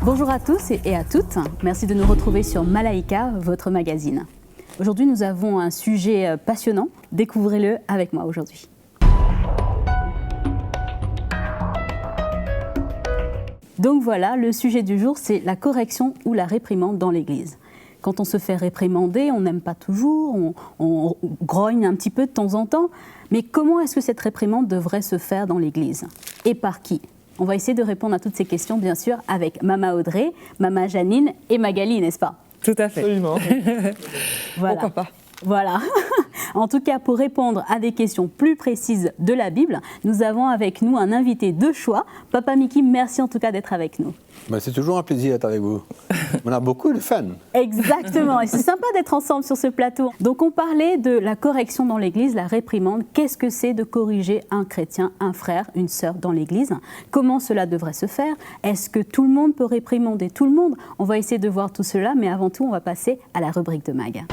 Bonjour à tous et à toutes, merci de nous retrouver sur Malaika, votre magazine. Aujourd'hui nous avons un sujet passionnant, découvrez-le avec moi aujourd'hui. Donc voilà, le sujet du jour c'est la correction ou la réprimande dans l'Église. Quand on se fait réprimander, on n'aime pas toujours, on grogne un petit peu de temps en temps, mais comment est-ce que cette réprimande devrait se faire dans l'Église? Et par qui? On va essayer de répondre à toutes ces questions, bien sûr, avec Mama Audrey, Mama Janine et Magali, n'est-ce pas? Tout à fait. Absolument. Voilà. Pourquoi pas? Voilà. En tout cas, pour répondre à des questions plus précises de la Bible, nous avons avec nous un invité de choix. Papa Mickey, merci en tout cas d'être avec nous. Ben, c'est toujours un plaisir d'être avec vous. On a beaucoup de fans. Exactement, et c'est sympa d'être ensemble sur ce plateau. Donc on parlait de la correction dans l'Église, la réprimande. Qu'est-ce que c'est de corriger un chrétien, un frère, une sœur dans l'Église? Comment cela devrait se faire? Est-ce que tout le monde peut réprimander tout le monde? On va essayer de voir tout cela, mais avant tout, on va passer à la rubrique de Mag.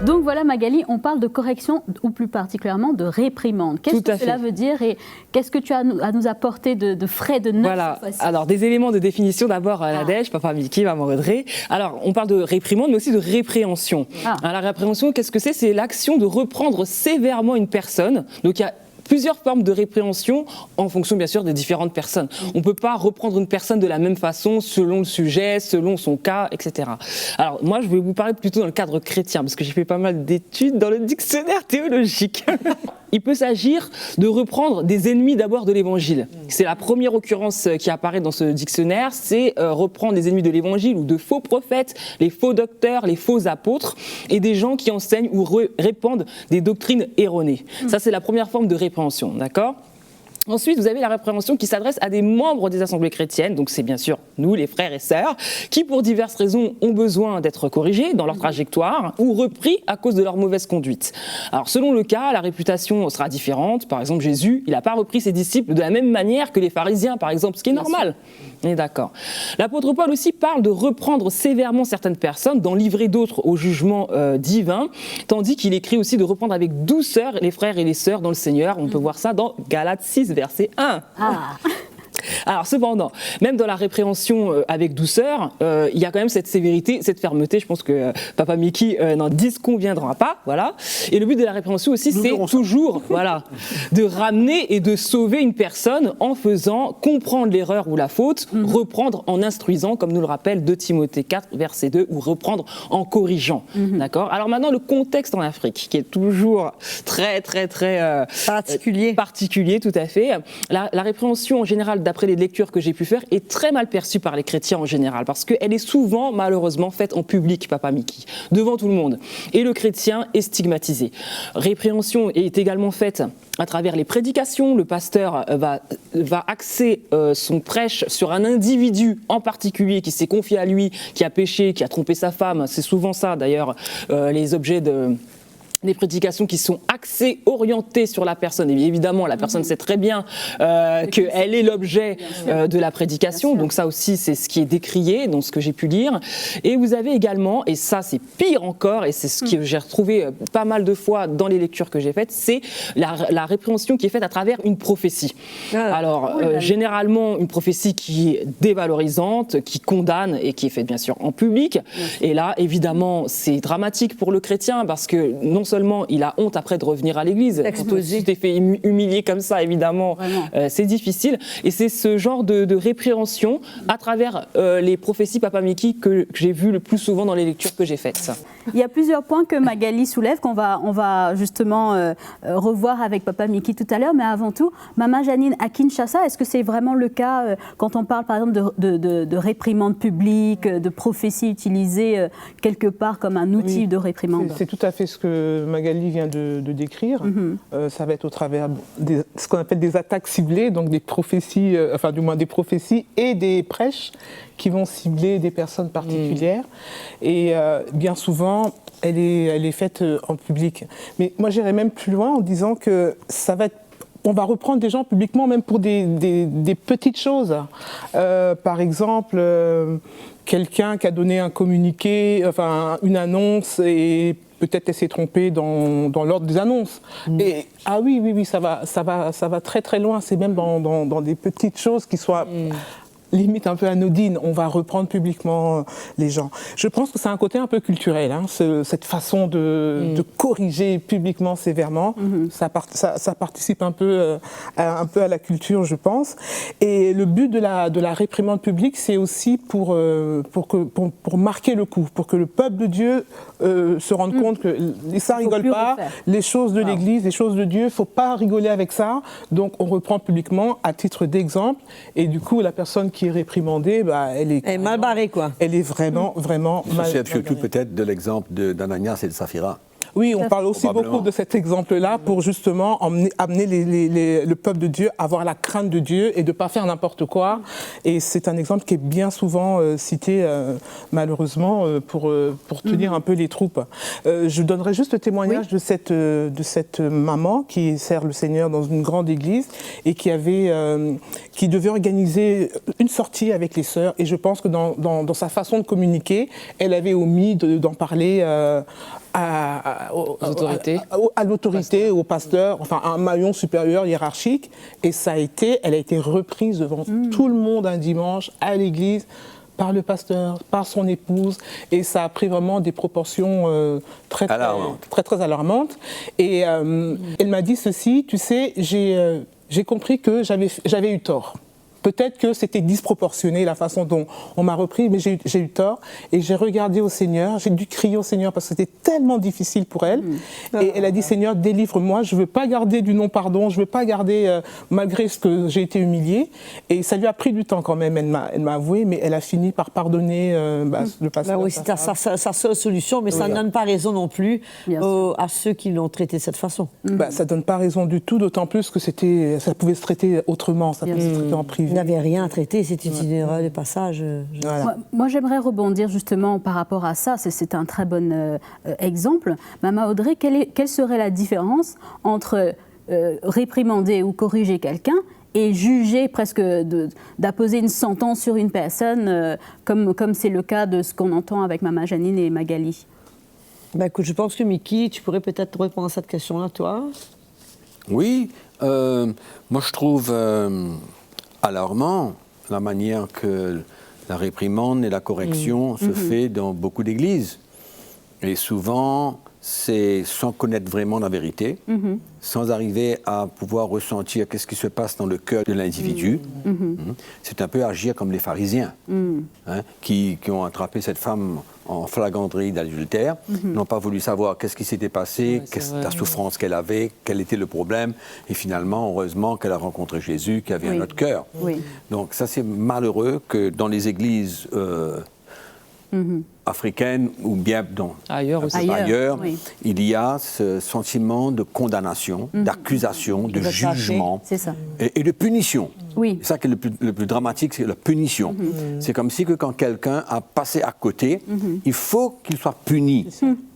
Donc voilà Magali, on parle de correction ou plus particulièrement de réprimande. Qu'est-ce que cela veut dire et qu'est-ce que tu as à nous apporter de frais, de neuf? Voilà, alors des éléments de définition d'abord à Nadège, Papa Mickey, Maman Audrey. Alors on parle de réprimande mais aussi de répréhension. Alors, la répréhension, qu'est-ce que c'est? C'est l'action de reprendre sévèrement une personne. Donc il y a plusieurs formes de répréhension en fonction bien sûr des différentes personnes. On ne peut pas reprendre une personne de la même façon selon le sujet, selon son cas, etc. Alors moi je vais vous parler plutôt dans le cadre chrétien parce que j'ai fait pas mal d'études dans le dictionnaire théologique. Il peut s'agir de reprendre des ennemis d'abord de l'Évangile. C'est la première occurrence qui apparaît dans ce dictionnaire, c'est reprendre des ennemis de l'Évangile ou de faux prophètes, les faux docteurs, les faux apôtres et des gens qui enseignent ou répandent des doctrines erronées. Ça c'est la première forme de répréhension. D'accord ? Ensuite, vous avez la répréhension qui s'adresse à des membres des assemblées chrétiennes, donc c'est bien sûr nous, les frères et sœurs, qui pour diverses raisons ont besoin d'être corrigés dans leur trajectoire ou repris à cause de leur mauvaise conduite. Alors selon le cas, la réputation sera différente. Par exemple, Jésus, il n'a pas repris ses disciples de la même manière que les pharisiens, par exemple, ce qui est normal. On est d'accord. L'apôtre Paul aussi parle de reprendre sévèrement certaines personnes, d'en livrer d'autres au jugement divin, tandis qu'il écrit aussi de reprendre avec douceur les frères et les sœurs dans le Seigneur. On peut voir ça dans Galates 6, verset 1. Alors cependant, même dans la répréhension avec douceur, il y a quand même cette sévérité, cette fermeté. Je pense que Papa Mickey n'en disconviendra pas, voilà. Et le but de la répréhension aussi, c'est toujours, voilà, de ramener et de sauver une personne en faisant comprendre l'erreur ou la faute, reprendre en instruisant, comme nous le rappelle 2 Timothée 4, verset 2, ou reprendre en corrigeant, d'accord. Alors maintenant, le contexte en Afrique, qui est toujours très particulier, tout à fait. La répréhension en général, d'après les lectures que j'ai pu faire, est très mal perçue par les chrétiens en général, parce qu'elle est souvent, malheureusement, faite en public, Papa Mickey, devant tout le monde. Et le chrétien est stigmatisé. Répréhension est également faite à travers les prédications. Le pasteur va axer son prêche sur un individu en particulier qui s'est confié à lui, qui a péché, qui a trompé sa femme. C'est souvent ça, d'ailleurs, les objets des prédications qui sont axées, orientées sur la personne. Et évidemment, la personne sait très bien qu'elle est l'objet de la prédication. Donc ça aussi, c'est ce qui est décrié dans ce que j'ai pu lire. Et vous avez également, et ça c'est pire encore, et c'est ce que j'ai retrouvé pas mal de fois dans les lectures que j'ai faites, c'est la répréhension qui est faite à travers une prophétie. Alors, généralement, une prophétie qui est dévalorisante, qui condamne et qui est faite bien sûr en public. Et là, évidemment, c'est dramatique pour le chrétien parce que non seulement il a honte après de revenir à l'église, quand tu t'es fait humilier comme ça, évidemment, c'est difficile. Et c'est ce genre de répréhension à travers les prophéties Papa Mickey que j'ai vu le plus souvent dans les lectures que j'ai faites. Il y a plusieurs points que Magali soulève, qu'on va justement revoir avec Papa Mickey tout à l'heure, mais avant tout, Maman Janine, à Kinshasa, est-ce que c'est vraiment le cas quand on parle par exemple de réprimande publique, de prophétie utilisée quelque part comme un outil de réprimande? C'est tout à fait ce que Magali vient de décrire. Ça va être au travers de ce qu'on appelle des attaques ciblées, donc des prophéties, enfin du moins des prophéties et des prêches qui vont cibler des personnes particulières. Et bien souvent, maintenant, elle est faite en public. Mais moi, j'irais même plus loin en disant que on va reprendre des gens publiquement, même pour des petites choses. Par exemple, quelqu'un qui a donné un communiqué, enfin une annonce, et peut-être elle s'est trompée dans l'ordre des annonces. Et, ah oui, ça va très très loin. C'est même dans des petites choses qui soient limite un peu anodine, on va reprendre publiquement les gens. Je pense que c'est un côté un peu culturel, hein, cette façon de corriger publiquement sévèrement. Ça participe un peu à la culture, je pense. Et le but de la réprimande publique, c'est aussi pour marquer le coup, pour que le peuple de Dieu se rende compte que ça rigole pas, les choses de l'Église, les choses de Dieu, il ne faut pas rigoler avec ça. Donc on reprend publiquement à titre d'exemple. Et du coup, la personne qui est réprimandée, elle est mal barrée, quoi. Elle est vraiment mal barrée. Surtout peut-être de l'exemple d'Ananias et de Saphira. Oui, on parle aussi beaucoup de cet exemple-là pour justement amener le peuple de Dieu à avoir la crainte de Dieu et de ne pas faire n'importe quoi. Et c'est un exemple qui est bien souvent cité, malheureusement, pour tenir un peu les troupes. Je donnerai juste le témoignage de cette maman qui sert le Seigneur dans une grande église et qui devait organiser une sortie avec les sœurs. Et je pense que dans sa façon de communiquer, elle avait omis d'en parler à l'autorité, au pasteur, enfin à un maillon supérieur hiérarchique, et elle a été reprise devant tout le monde un dimanche à l'église par le pasteur, par son épouse, et ça a pris vraiment des proportions très alarmantes. Et elle m'a dit ceci: tu sais, j'ai compris que j'avais eu tort. Peut-être que c'était disproportionné la façon dont on m'a repris, mais j'ai eu tort. Et j'ai regardé au Seigneur, j'ai dû crier au Seigneur parce que c'était tellement difficile pour elle. Et elle a dit: Seigneur, délivre-moi, je ne veux pas garder du non-pardon, je ne veux pas garder, malgré ce que j'ai été humiliée. Et ça lui a pris du temps quand même, elle m'a avoué, mais elle a fini par pardonner le pasteur. Oui, c'est sa seule solution, mais ça ne donne pas raison non plus à ceux qui l'ont traité de cette façon. Ça ne donne pas raison du tout, d'autant plus que ça pouvait se traiter autrement, ça pouvait se traiter en privé. Il n'avait rien à traiter, c'était une erreur de passage. Voilà. Moi, j'aimerais rebondir justement par rapport à ça. C'est un très bon exemple. Maman Audrey, quelle serait la différence entre réprimander ou corriger quelqu'un et juger, presque d'apposer une sentence sur une personne, comme c'est le cas de ce qu'on entend avec Maman Janine et Magali? Écoute, je pense que Mickey, tu pourrais peut-être répondre à cette question-là, toi. Oui, moi je trouve alarmant la manière que la réprimande et la correction se fait dans beaucoup d'églises. Et souvent, c'est sans connaître vraiment la vérité, sans arriver à pouvoir ressentir qu'est-ce qui se passe dans le cœur de l'individu. C'est un peu agir comme les pharisiens, qui ont attrapé cette femme en flagranterie d'adultère, n'ont pas voulu savoir qu'est-ce qui s'était passé, la souffrance qu'elle avait, quel était le problème, et finalement, heureusement qu'elle a rencontré Jésus qui avait un autre cœur. Donc ça, c'est malheureux que dans les églises africaine ou bien ailleurs, il y a ce sentiment de condamnation, d'accusation, de jugement et de punition. C'est ça qui est le plus dramatique, c'est la punition. C'est comme si que quand quelqu'un a passé à côté, il faut qu'il soit puni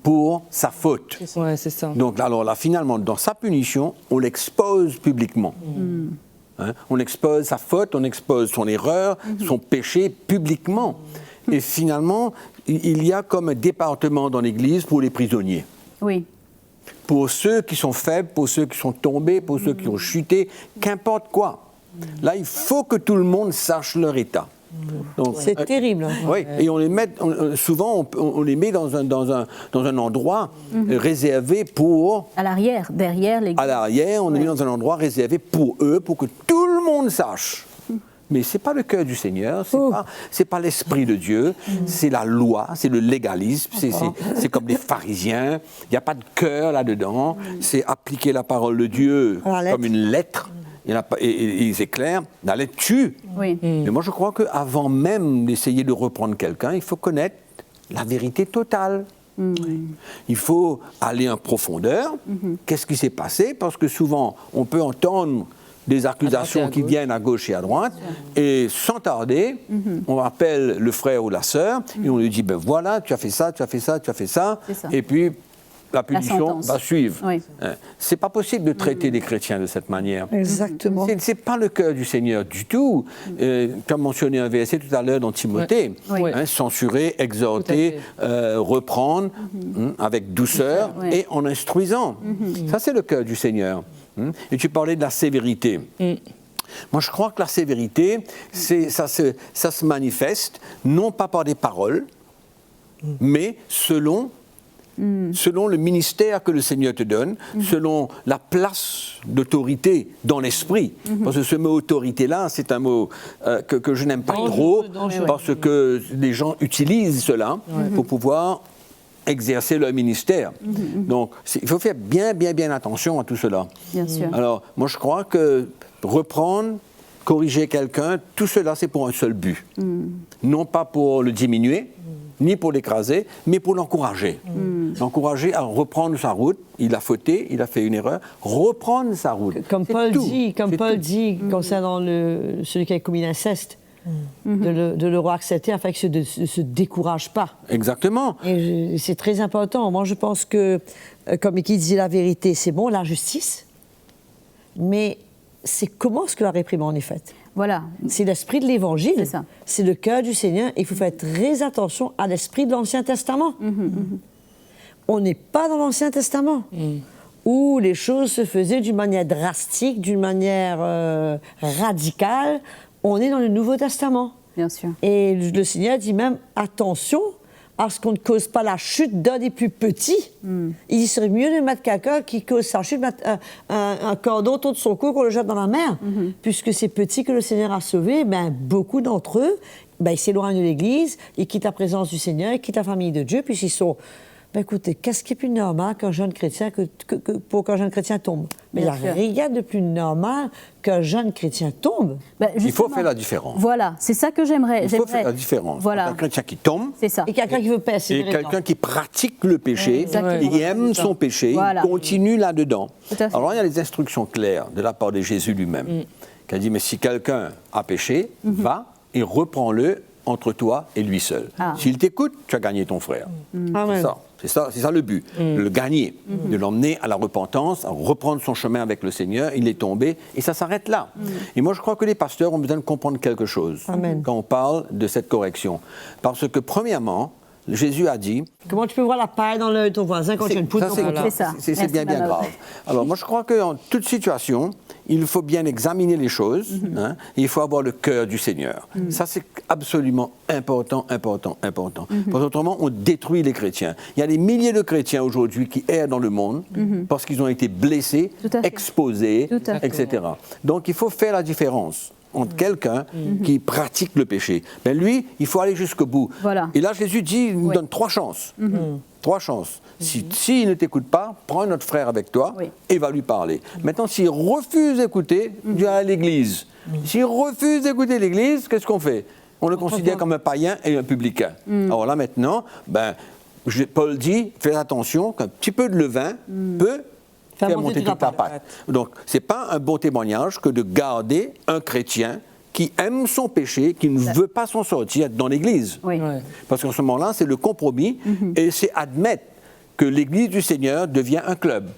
pour sa faute. C'est ça. Donc alors là, finalement, dans sa punition, on l'expose publiquement. On expose sa faute, on expose son erreur, son péché publiquement. Et finalement, il y a comme un département dans l'Église pour les prisonniers. Oui. Pour ceux qui sont faibles, pour ceux qui sont tombés, pour ceux qui ont chuté, qu'importe quoi. Là, il faut que tout le monde sache leur état. C'est terrible. Oui, et on les met, souvent on les met dans un endroit réservé pour... À l'arrière, derrière l'église. À l'arrière, on les met dans un endroit réservé pour eux, pour que tout le monde sache. Mais ce n'est pas le cœur du Seigneur, c'est pas l'Esprit de Dieu, c'est la loi, c'est le légalisme, c'est comme les pharisiens, il n'y a pas de cœur là-dedans, c'est appliquer la parole de Dieu comme une lettre, et c'est clair, la lettre tue. Mais moi je crois qu'avant même d'essayer de reprendre quelqu'un, il faut connaître la vérité totale. Il faut aller en profondeur, qu'est-ce qui s'est passé, parce que souvent on peut entendre des accusations qui viennent à gauche et à droite, et sans tarder, on appelle le frère ou la sœur, et on lui dit, ben voilà, tu as fait ça, tu as fait ça, tu as fait ça, et puis la punition va suivre. Oui. C'est pas possible de traiter les chrétiens de cette manière. Exactement. C'est pas le cœur du Seigneur du tout. Tu as mentionné un verset tout à l'heure dans Timothée, censurer, exhorter, reprendre avec douceur et en instruisant. Ça, c'est le cœur du Seigneur. Et tu parlais de la sévérité. Moi, je crois que la sévérité, ça se manifeste non pas par des paroles, mais selon le ministère que le Seigneur te donne, selon la place d'autorité dans l'esprit. Parce que ce mot autorité-là, c'est un mot que je n'aime pas trop, parce que les gens utilisent cela pour pouvoir exercer leur ministère. Donc, il faut faire bien attention à tout cela. Bien sûr. Alors, moi, je crois que reprendre, corriger quelqu'un, tout cela, c'est pour un seul but. Non pas pour le diminuer, ni pour l'écraser, mais pour l'encourager. L'encourager à reprendre sa route. Il a fauté, il a fait une erreur. Reprendre sa route. Comme Paul dit concernant celui qui a commis l'inceste, de le accepter afin qu'il ne se décourage pas. Exactement. Et c'est très important. Moi, je pense que, comme Mickey disait la vérité, c'est bon, la justice, mais c'est comment est-ce que la réprimande est faite. Voilà. C'est l'esprit de l'Évangile, c'est le cœur du Seigneur. Il faut faire très attention à l'esprit de l'Ancien Testament. On n'est pas dans l'Ancien Testament, où les choses se faisaient d'une manière drastique, d'une manière radicale. On est dans le Nouveau Testament. Bien sûr. Et le Seigneur dit même, attention à ce qu'on ne cause pas la chute d'un des plus petits. Il serait mieux de mettre quelqu'un qui cause sa chute, mettre un cordon autour de son cou qu'on le jette dans la mer. Puisque ces petits que le Seigneur a sauvés, beaucoup d'entre eux, ils s'éloignent de l'Église, ils quittent la présence du Seigneur, ils quittent la famille de Dieu, puisqu'ils sont... écoutez, qu'est-ce qui est plus normal qu'un jeune chrétien, pour qu'un jeune chrétien tombe? Mais il n'y a rien de plus normal qu'un jeune chrétien tombe. Il faut faire la différence. Voilà, c'est ça que j'aimerais. Il faut faire la différence. Voilà. Un chrétien qui tombe, c'est ça. Et quelqu'un qui veut persévérer. Et quelqu'un qui pratique le péché, qui aime son péché, il continue là-dedans. Alors il y a les instructions claires de la part de Jésus lui-même, qui a dit, mais si quelqu'un a péché, va et reprends-le entre toi et lui seul. S'il t'écoute, tu as gagné ton frère. C'est ça le but, de le gagner, de l'emmener à la repentance, à reprendre son chemin avec le Seigneur. Il est tombé et ça s'arrête là. Et moi, je crois que les pasteurs ont besoin de comprendre quelque chose quand on parle de cette correction. Parce que, premièrement, Jésus a dit... Comment tu peux voir la paille dans l'œil de ton voisin quand tu as une poudre dans ton C'est ça. C'est bien grave. Alors, moi, je crois qu'en toute situation, il faut bien examiner les choses. Et il faut avoir le cœur du Seigneur. Ça, c'est absolument important. Parce qu'autrement, on détruit les chrétiens. Il y a des milliers de chrétiens aujourd'hui qui errent dans le monde parce qu'ils ont été blessés, exposés, etc. Donc, il faut faire la différence entre quelqu'un qui pratique le péché. Mais lui, il faut aller jusqu'au bout. Voilà. Et là, Jésus dit, il nous donne 3 chances. 3 chances. S'il ne t'écoute pas, prends notre frère avec toi et va lui parler. Maintenant, s'il refuse d'écouter, viens à l'église. S'il refuse d'écouter l'église, qu'est-ce qu'on fait? On le considère comme un païen et un publicain. Alors là, maintenant, Paul dit, fais attention qu'un petit peu de levain peut faire monter toute la pâte. Donc, ce n'est pas un bon témoignage que de garder un chrétien qui aime son péché, qui ne veut pas s'en sortir dans l'Église. Parce qu'en ce moment-là, c'est le compromis et c'est admettre que l'Église du Seigneur devient un club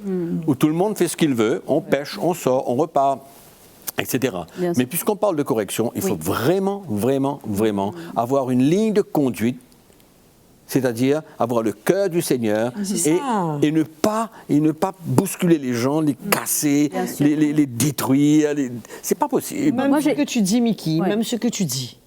où tout le monde fait ce qu'il veut, on pêche, on sort, on repart, etc. Mais puisqu'on parle de correction, il faut vraiment avoir une ligne de conduite, c'est-à-dire avoir le cœur du Seigneur et ne pas bousculer les gens, les casser, les détruire. C'est pas possible. Même ce que tu dis, Mickey, même ce que tu dis,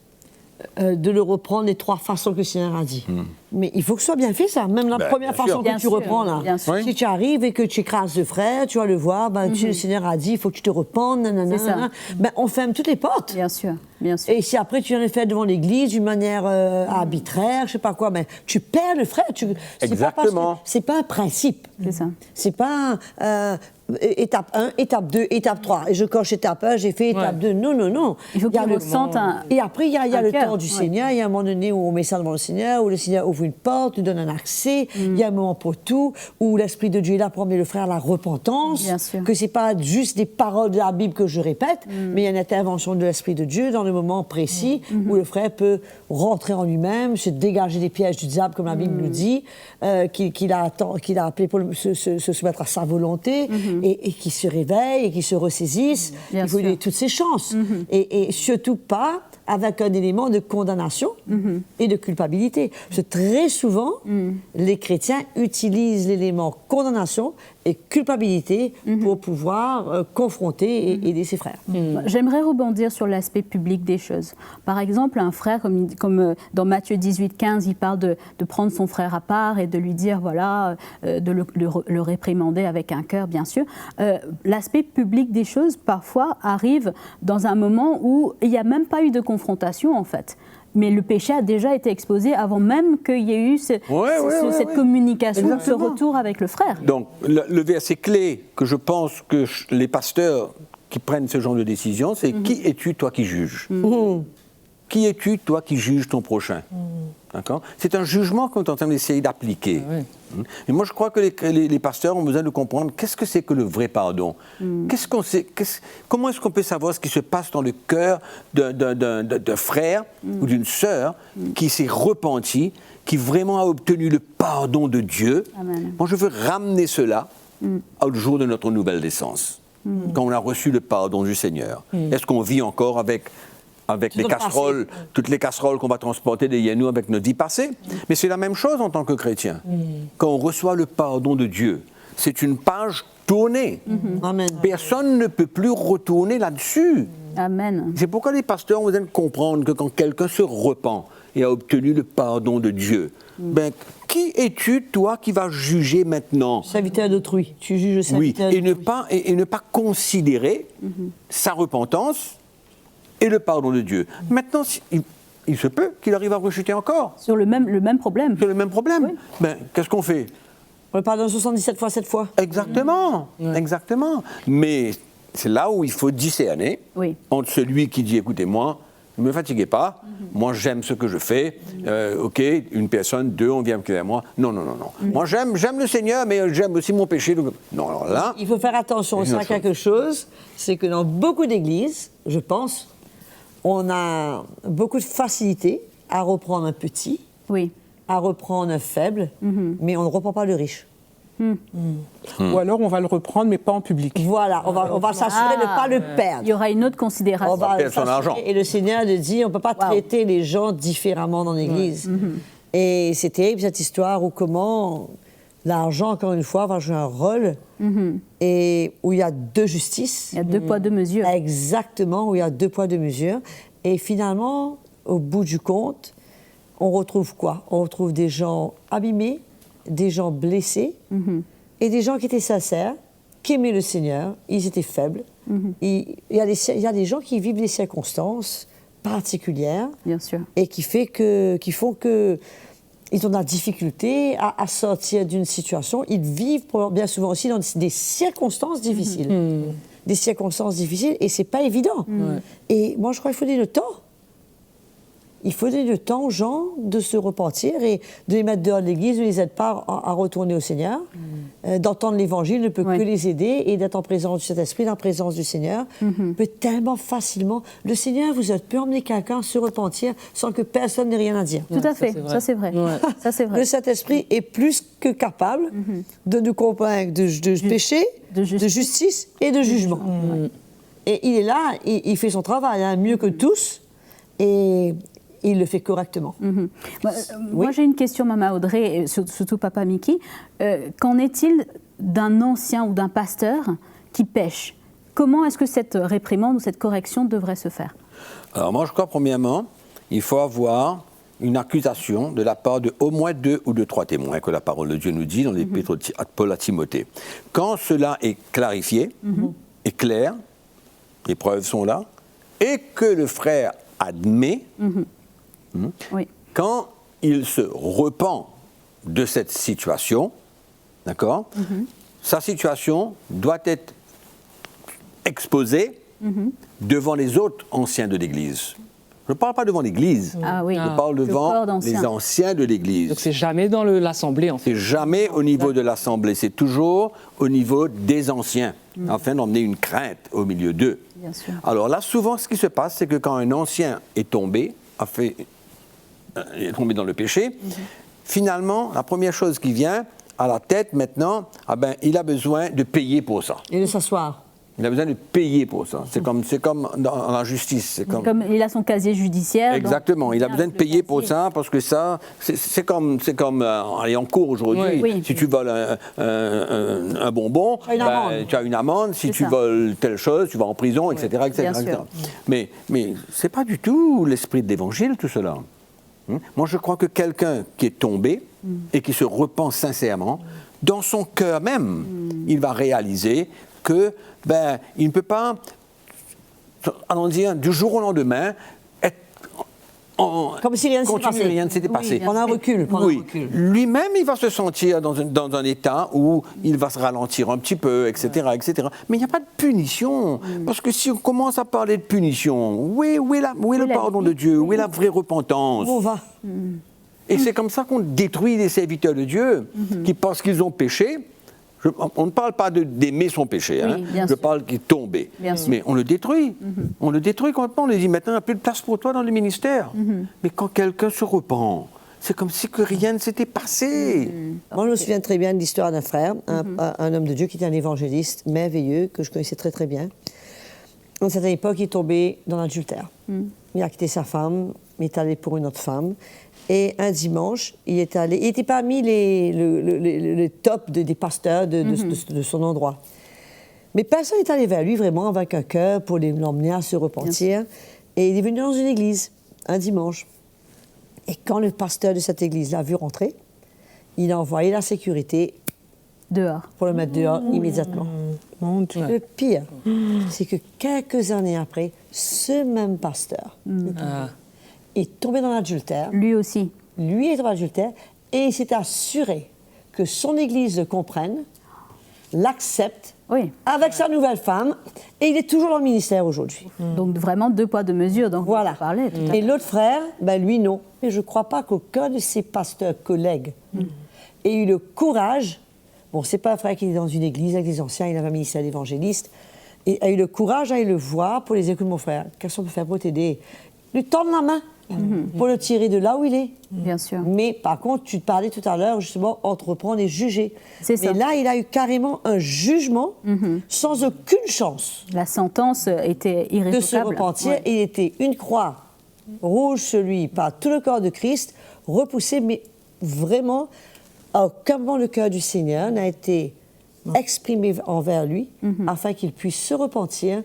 de le reprendre les 3 façons que le Seigneur a dit. Mais il faut que ce soit bien fait, ça. Même la première façon que tu reprends, là. Si tu arrives et que tu écrases le frère, tu vas le voir, le Seigneur a dit, il faut que tu te repentes, on ferme toutes les portes. Bien sûr. Et si après tu viens le faire devant l'église d'une manière arbitraire, je sais pas quoi, tu perds le frère. Exactement. C'est pas un principe. C'est ça. C'est pas étape 1, étape 2, étape 3. Et je coche étape 1, j'ai fait étape 2. Non. Il faut qu'il ressente un... Et après, il y a le cœur. temps du Seigneur. Il y a un moment donné où on met ça devant le Seigneur, où le Seigneur ouvre ouvre une porte, nous donne un accès, il y a un moment pour tout, où l'Esprit de Dieu est là pour emmener le frère à la repentance, que c'est pas juste des paroles de la Bible que je répète, mais il y a une intervention de l'Esprit de Dieu dans le moment précis où le frère peut rentrer en lui-même, se dégager des pièges du diable, comme la Bible nous dit, qu'il a appelé pour se soumettre à sa volonté, et qui se réveille et qui se ressaisisse. Il faut lui donner toutes ses chances. Et surtout pas avec un élément de condamnation et de culpabilité. Parce que très souvent, les chrétiens utilisent l'élément condamnation et culpabilité pour pouvoir confronter et aider ses frères. J'aimerais rebondir sur l'aspect public des choses. Par exemple, un frère, comme dans Matthieu 18-15, il parle de prendre son frère à part et de lui dire, voilà, de le réprimander avec un cœur, bien sûr. L'aspect public des choses, parfois, arrive dans un moment où il n'y a même pas eu de confrontation, en fait. Mais le péché a déjà été exposé avant même qu'il y ait eu cette communication, ce retour avec le frère. Donc, le verset clé que je pense que les pasteurs qui prennent ce genre de décision, c'est qui es-tu, toi qui juges ? Qui es-tu, toi qui juges ton prochain ? D'accord ? C'est un jugement qu'on est en train d'essayer d'appliquer. Et moi, je crois que les pasteurs ont besoin de comprendre qu'est-ce que c'est que le vrai pardon. Comment est-ce qu'on peut savoir ce qui se passe dans le cœur d'un frère ou d'une sœur qui s'est repenti, qui vraiment a obtenu le pardon de Dieu. Amen. Moi, je veux ramener cela au jour de notre nouvelle naissance, quand on a reçu le pardon du Seigneur. Est-ce qu'on vit encore avec les casseroles, toutes les casseroles qu'on va transporter derrière nous avec notre vie passée? Mais c'est la même chose en tant que chrétien. Quand on reçoit le pardon de Dieu, c'est une page tournée. Amen. Personne ne peut plus retourner là-dessus. Amen. C'est pourquoi les pasteurs ont besoin de comprendre que quand quelqu'un se repent et a obtenu le pardon de Dieu, ben, qui es-tu, toi, qui vas juger maintenant? Serviteur d'autrui. Tu juges le serviteur d'autrui. Et ne pas considérer sa repentance et le pardon de Dieu. Maintenant, il se peut qu'il arrive à rechuter encore. Sur le même problème. Sur le même problème. Oui. Ben, qu'est-ce qu'on fait? On le pardonne 77 fois 7 fois. Exactement. Exactement. Mais c'est là où il faut discerner entre celui qui dit, écoutez-moi, ne me fatiguez pas, moi j'aime ce que je fais, ok, une personne, deux, on vient à moi. Non. Moi j'aime le Seigneur, mais j'aime aussi mon péché. Non, alors là... Il faut faire attention aussi à quelque chose, c'est que dans beaucoup d'églises, je pense, on a beaucoup de facilité à reprendre un petit, à reprendre un faible, mais on ne reprend pas le riche. Ou alors on va le reprendre, mais pas en public. Voilà, on va s'assurer de ne pas le perdre. Il y aura une autre considération. On va perdre son argent. Et le Seigneur nous dit, on ne peut pas traiter les gens différemment dans l'Église. Et c'est terrible cette histoire où comment l'argent, encore une fois, va jouer un rôle et où il y a deux justices. Il y a deux poids, deux mesures. Exactement, où il y a deux poids, deux mesures. Et finalement, au bout du compte, on retrouve quoi? On retrouve des gens abîmés, des gens blessés et des gens qui étaient sincères, qui aimaient le Seigneur, ils étaient faibles. Il y a des gens qui vivent des circonstances particulières. Bien sûr. Et qui font que ils ont de la difficulté à sortir d'une situation. Ils vivent bien souvent aussi dans des circonstances difficiles. Des circonstances difficiles et c'est pas évident. Et moi je crois qu'il faut donner le temps. Il faut donner le temps aux gens de se repentir et de les mettre dehors de l'église, ne les aide pas à retourner au Seigneur. D'entendre l'évangile ne peut que les aider et d'être en présence du Saint-Esprit, en présence du Seigneur, peut tellement facilement. Le Seigneur peut emmener quelqu'un à se repentir sans que personne n'ait rien à dire. Tout à fait, ça c'est vrai. Ça, c'est vrai. Le Saint-Esprit est plus que capable de nous convaincre de péché, de justice et de jugement. Et il est là, il fait son travail mieux que tous. Et il le fait correctement. Moi, j'ai une question, Maman Audrey, et surtout Papa Mickey. Qu'en est-il d'un ancien ou d'un pasteur qui pêche? Comment est-ce que cette réprimande ou cette correction devrait se faire? Alors moi, je crois, premièrement, il faut avoir une accusation de la part de au moins 2 ou 3 témoins, que la parole de Dieu nous dit dans l'épître de Paul à Timothée. Quand cela est clarifié, est clair, les preuves sont là, et que le frère admet, quand il se repent de cette situation, d'accord, sa situation doit être exposée devant les autres anciens de l'Église. Je ne parle pas devant l'Église. Ah oui. Je parle devant les anciens de l'Église. Donc c'est jamais dans l'Assemblée, en fait. C'est jamais au niveau de l'Assemblée, c'est toujours au niveau des anciens, afin d'emmener une crainte au milieu d'eux. Bien sûr. Alors là, souvent, ce qui se passe, c'est que quand un ancien est tombé, est tombé dans le péché, finalement, la première chose qui vient à la tête maintenant, il a besoin de payer pour ça. Et de s'asseoir. Il a besoin de payer pour ça. C'est comme dans la justice. Comme il a son casier judiciaire. Exactement. Il a besoin de payer pour ça parce que ça, c'est comme aller en cours aujourd'hui. Oui. Si tu voles un bonbon, tu as une amende. Si tu voles telle chose, tu vas en prison, etc. etc. Mais c'est pas du tout l'esprit de l'Évangile, tout cela. Moi, je crois que quelqu'un qui est tombé et qui se repent sincèrement, dans son cœur même, il va réaliser que il ne peut pas, allons dire, du jour au lendemain, être comme si rien ne s'était passé. Pendant un recul. Lui-même, il va se sentir dans un état où il va se ralentir un petit peu, etc. etc. Mais il n'y a pas de punition. Parce que si on commence à parler de punition, où est le pardon de Dieu? Où est la vraie repentance? Où on va? Et c'est comme ça qu'on détruit les serviteurs de Dieu qui, parce qu'ils ont péché, on ne parle pas d'aimer son péché, je parle qu'il est tombé. Mais on le détruit. On le détruit complètement. On lui dit maintenant, il n'y a plus de place pour toi dans le ministère. Mais quand quelqu'un se repent, c'est comme si que rien ne s'était passé. Moi, je me souviens très bien de l'histoire d'un frère, un homme de Dieu qui était un évangéliste merveilleux, que je connaissais très très bien. À une certaine époque, il est tombé dans l'adultère. Il a quitté sa femme, il est allé pour une autre femme. Et un dimanche, il était parmi le top des pasteurs de son endroit. Mais personne n'est allé vers lui vraiment avec un cœur pour l'emmener à se repentir. Et il est venu dans une église, un dimanche. Et quand le pasteur de cette église l'a vu rentrer, il a envoyé la sécurité dehors pour le mettre dehors immédiatement. Mon Dieu. Le pire, c'est que quelques années après, ce même pasteur est tombé dans l'adultère. Lui aussi. Lui est tombé dans l'adultère et il s'est assuré que son église le comprenne, l'accepte avec sa nouvelle femme et il est toujours dans le ministère aujourd'hui. Donc vraiment 2 poids 2 mesures dont voilà. vous parlez. Et l'autre frère, lui non. Mais je ne crois pas qu'aucun de ses pasteurs collègues ait eu le courage, c'est pas un frère qui est dans une église avec des anciens, il avait un ministère d'évangéliste, et a eu le courage d'aller le voir pour les écoutes, mon frère, qu'est-ce qu'on peut faire pour t'aider? Lui tendre la main pour le tirer de là où il est. Bien sûr. Mais par contre, tu te parlais tout à l'heure justement entreprendre et juger. C'est ça. Mais là, il a eu carrément un jugement sans aucune chance. La sentence était irrévocable. De se repentir. Il était une croix rouge sur lui par tout le corps de Christ, repoussé, mais vraiment, à aucun moment le cœur du Seigneur n'a été exprimé envers lui afin qu'il puisse se repentir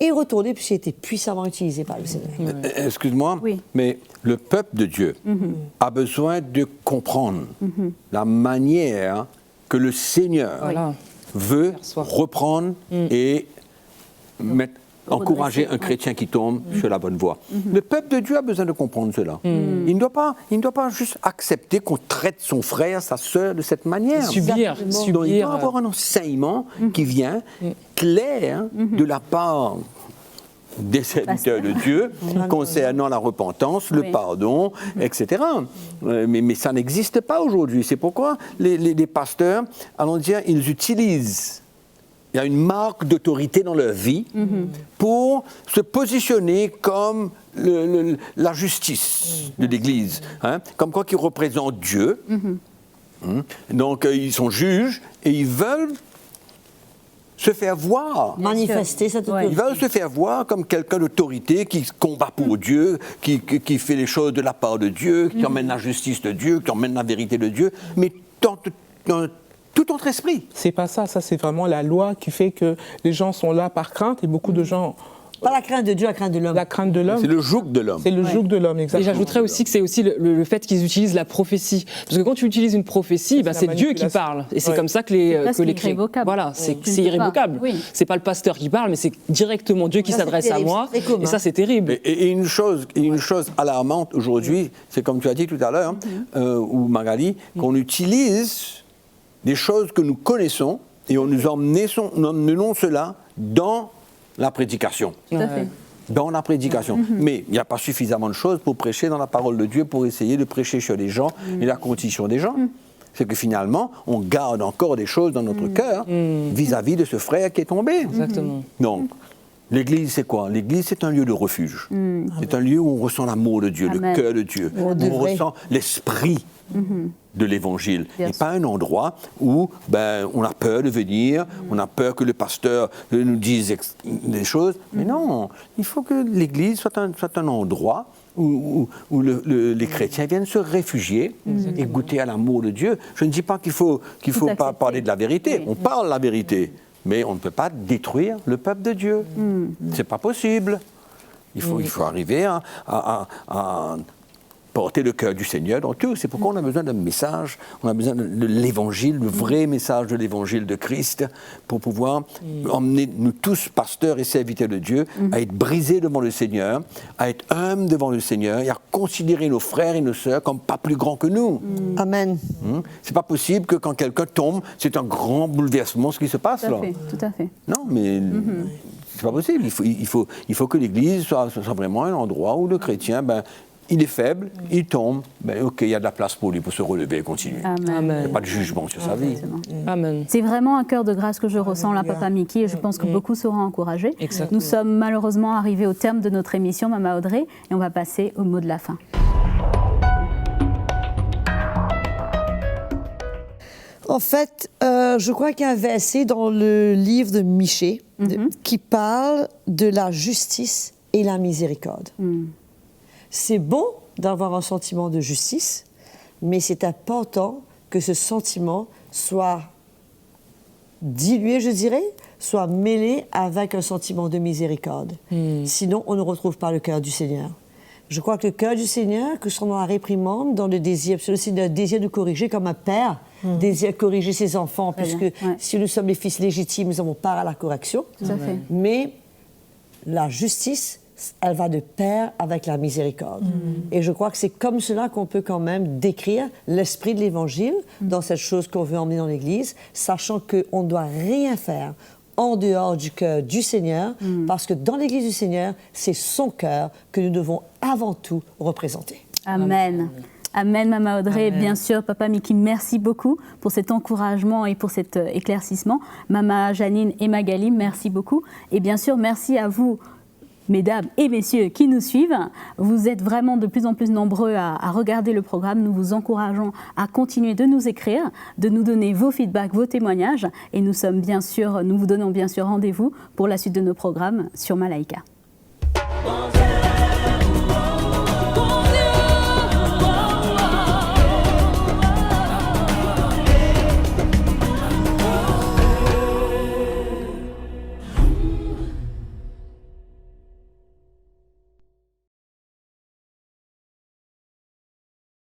et retourner, puisqu'il était puissamment utilisé par le Seigneur. Excuse-moi, mais le peuple de Dieu a besoin de comprendre la manière que le Seigneur veut reprendre et encourager un chrétien qui tombe sur la bonne voie. Le peuple de Dieu a besoin de comprendre cela. Il ne doit pas juste accepter qu'on traite son frère, sa sœur de cette manière. Subir. Il doit avoir un enseignement qui vient clair de la part des serviteurs de Dieu concernant la repentance, le pardon, etc. Mais ça n'existe pas aujourd'hui. C'est pourquoi les pasteurs, allons dire, ils utilisent. Il y a une marque d'autorité dans leur vie pour se positionner comme la justice de l'Église, comme quoi qu'ils représentent Dieu. Donc ils sont juges et ils veulent se faire voir. Manifester cette autorité. Ils veulent se faire voir comme quelqu'un d'autorité qui combat pour Dieu, qui fait les choses de la part de Dieu, qui emmène la justice de Dieu, qui emmène la vérité de Dieu, mais dans tout autre esprit. C'est pas ça, c'est vraiment la loi qui fait que les gens sont là par crainte et beaucoup de gens... Pas la crainte de Dieu, la crainte de l'homme. La crainte de l'homme. C'est le joug de l'homme. C'est le joug de l'homme, exactement. Et j'ajouterais aussi que c'est aussi le fait qu'ils utilisent la prophétie. Parce que quand tu utilises une prophétie, c'est Dieu qui parle. Et c'est comme ça que les irrévocable. Voilà, c'est irrévocable. C'est pas le pasteur qui parle, mais c'est directement Dieu qui s'adresse à moi. Et ça, c'est terrible. Et une chose alarmante aujourd'hui, c'est comme tu as dit tout à l'heure, ou Magali, qu'on utilise des choses que nous connaissons et nous emmenons cela dans la prédication. Tout à fait. dans la prédication. Mais il n'y a pas suffisamment de choses pour prêcher dans la parole de Dieu, pour essayer de prêcher chez les gens et la condition des gens. C'est que finalement, on garde encore des choses dans notre cœur vis-à-vis de ce frère qui est tombé. Exactement. Donc, l'Église, c'est quoi? L'Église, c'est un lieu de refuge. C'est un lieu où on ressent l'amour de Dieu, Amen. le cœur de Dieu, où on ressent l'esprit de l'Évangile. Et pas un endroit où on a peur de venir, on a peur que le pasteur nous dise des choses. Mais non, il faut que l'Église soit un endroit où les chrétiens viennent se réfugier et goûter à l'amour de Dieu. Je ne dis pas qu'il faut pas parler de la vérité. On parle la vérité. Mais on ne peut pas détruire le peuple de Dieu. C'est pas possible. Il faut arriver à porter le cœur du Seigneur dans tout. C'est pourquoi on a besoin d'un message, on a besoin de l'Évangile, le vrai message de l'Évangile de Christ, pour pouvoir emmener nous tous, pasteurs et serviteurs de Dieu, à être brisés devant le Seigneur, à être humbles devant le Seigneur et à considérer nos frères et nos sœurs comme pas plus grands que nous. Amen. C'est pas possible que quand quelqu'un tombe, c'est un grand bouleversement ce qui se passe là. Tout à fait. Non, mais c'est pas possible. Il faut que l'Église soit vraiment un endroit où le chrétien, il est faible, il tombe, ok, il y a de la place pour lui pour se relever et continuer. Amen. Il n'y a pas de jugement sur sa vie. Amen. C'est vraiment un cœur de grâce que je ressens là, Papa Mickey, et je pense que beaucoup seront encouragés. Exactement. Nous sommes malheureusement arrivés au terme de notre émission, Maman Audrey, et on va passer au mot de la fin. En fait, je crois qu'il y a un verset dans le livre de Michée qui parle de la justice et la miséricorde. C'est bon d'avoir un sentiment de justice, mais c'est important que ce sentiment soit dilué, je dirais, soit mêlé avec un sentiment de miséricorde. Sinon, on ne retrouve pas le cœur du Seigneur. Je crois que le cœur du Seigneur, que ce soit dans la réprimande, dans le désir, c'est aussi le désir de corriger, comme un père désire corriger ses enfants, puisque si nous sommes les fils légitimes, nous avons part à la correction. Tout à fait. Mais la justice, elle va de pair avec la miséricorde. Et je crois que c'est comme cela qu'on peut quand même décrire l'esprit de l'Évangile dans cette chose qu'on veut emmener dans l'Église, sachant qu'on ne doit rien faire en dehors du cœur du Seigneur, parce que dans l'Église du Seigneur, c'est son cœur que nous devons avant tout représenter. Amen. Amen, Maman Audrey. Amen. Bien sûr, Papa Mickey, merci beaucoup pour cet encouragement et pour cet éclaircissement. Maman Janine et Magali, merci beaucoup. Et bien sûr, merci à vous, mesdames et messieurs qui nous suivent. Vous êtes vraiment de plus en plus nombreux à regarder le programme. Nous vous encourageons à continuer de nous écrire, de nous donner vos feedbacks, vos témoignages. Et nous vous donnons bien sûr rendez-vous pour la suite de nos programmes sur Malaika.